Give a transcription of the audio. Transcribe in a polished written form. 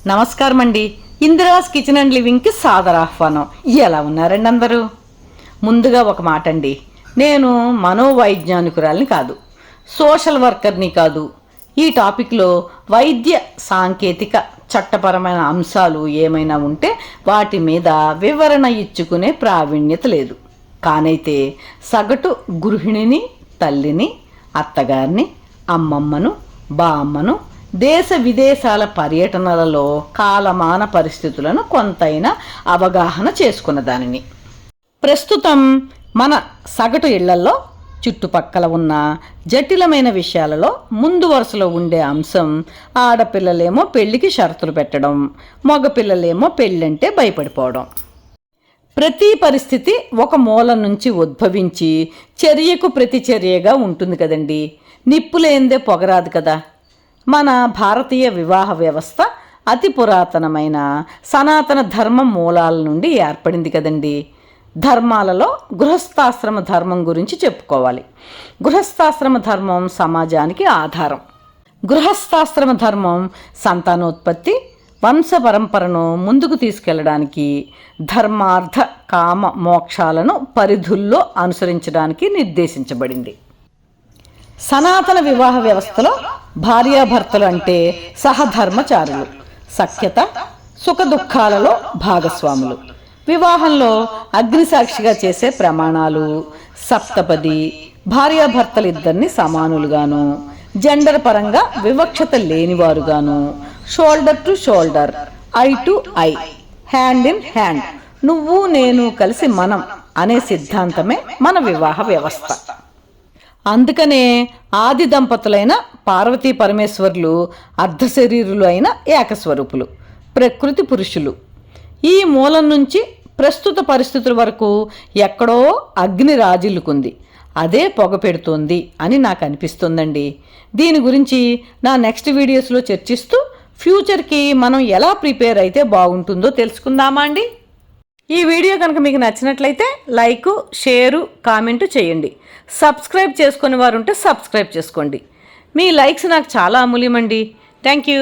నమస్కారం అండి. Indira's kitchen and లివింగ్కి సాదరాహ్వానం. ఎలా ఉన్నారండి అందరూ? ముందుగా ఒక మాట అండి, నేను మనోవైజ్ఞానికురాలిని కాదు, సోషల్ వర్కర్ని కాదు. ఈ టాపిక్లో వైద్య సాంకేతిక చట్టపరమైన అంశాలు ఏమైనా ఉంటే వాటి మీద వివరణ ఇచ్చుకునే ప్రావీణ్యత లేదు. కానైతే సగటు గృహిణిని, తల్లిని, అత్తగారిని, అమ్మమ్మను, బామ్మను దేశ విదేశాల పర్యటనలలో కాలమాన పరిస్థితులను కొంతైనా అవగాహన చేసుకున్న దానిని. ప్రస్తుతం మన సగటు ఇళ్లలో చుట్టుపక్కల ఉన్న జటిలమైన విషయాలలో ముందు వరుసలో ఉండే అంశం ఆడపిల్లలేమో పెళ్లికి షరతులు పెట్టడం, మగపిల్లలేమో పెళ్ళంటే భయపడిపోవడం. ప్రతి పరిస్థితి ఒక మూలం నుంచి ఉద్భవించి చర్యకు ప్రతిచర్యగా ఉంటుంది కదండి. నిప్పులేందే పొగరాదు కదా. మన భారతీయ వివాహ వ్యవస్థ అతి పురాతనమైన సనాతన ధర్మం మూలాల నుండి ఏర్పడింది కదండి. ధర్మాలలో గృహస్థాశ్రమ ధర్మం గురించి చెప్పుకోవాలి. గృహస్థాశ్రమ ధర్మం సమాజానికి ఆధారం. గృహస్థాశ్రమ ధర్మం సంతానోత్పత్తి, వంశ పరంపరను ముందుకు తీసుకెళ్లడానికి, ధర్మార్థ కామ మోక్షాలను పరిధుల్లో అనుసరించడానికి నిర్దేశించబడింది. సనాతన వివాహ వ్యవస్థలో భార్యాభర్తలు అంటే సహధర్మచారులు, సఖ్యత సుఖ దుఃఖాలలో భాగస్వాములు. వివాహంలో అగ్నిసాక్షిగా చేసే ప్రమాణాలు, సప్తపది, భార్యాభర్తలిద్దరిని సమానులుగాను, జెండర్ పరంగా వివక్షత లేనివారుగాను, shoulder to shoulder, eye to eye, hand in hand, నువ్వు నేను కలిసి మనం అనే సిద్ధాంతమే మన వివాహ వ్యవస్థ. అందుకనే ఆది దంపతులైన పార్వతీ పరమేశ్వరులు అర్ధశరీరులు అయిన ఏకస్వరూపులు, ప్రకృతి పురుషులు. ఈ మూలం నుంచి ప్రస్తుత పరిస్థితుల వరకు ఎక్కడో అగ్ని రాజిల్లుకుంది, అదే పొగ పెడుతోంది అని నాకు అనిపిస్తుందండి. దీని గురించి నా నెక్స్ట్ వీడియోస్లో చర్చిస్తూ ఫ్యూచర్కి మనం ఎలా ప్రిపేర్ అయితే బాగుంటుందో తెలుసుకుందామా అండి. ఈ వీడియో కనుక మీకు నచ్చినట్లయితే లైక్, షేరు, కామెంటు చేయండి. సబ్స్క్రైబ్ చేసుకునే వారు ఉంటే సబ్స్క్రైబ్ చేసుకోండి. మీ లైక్స్ నాకు చాలా అమూల్యమండి. Thank you.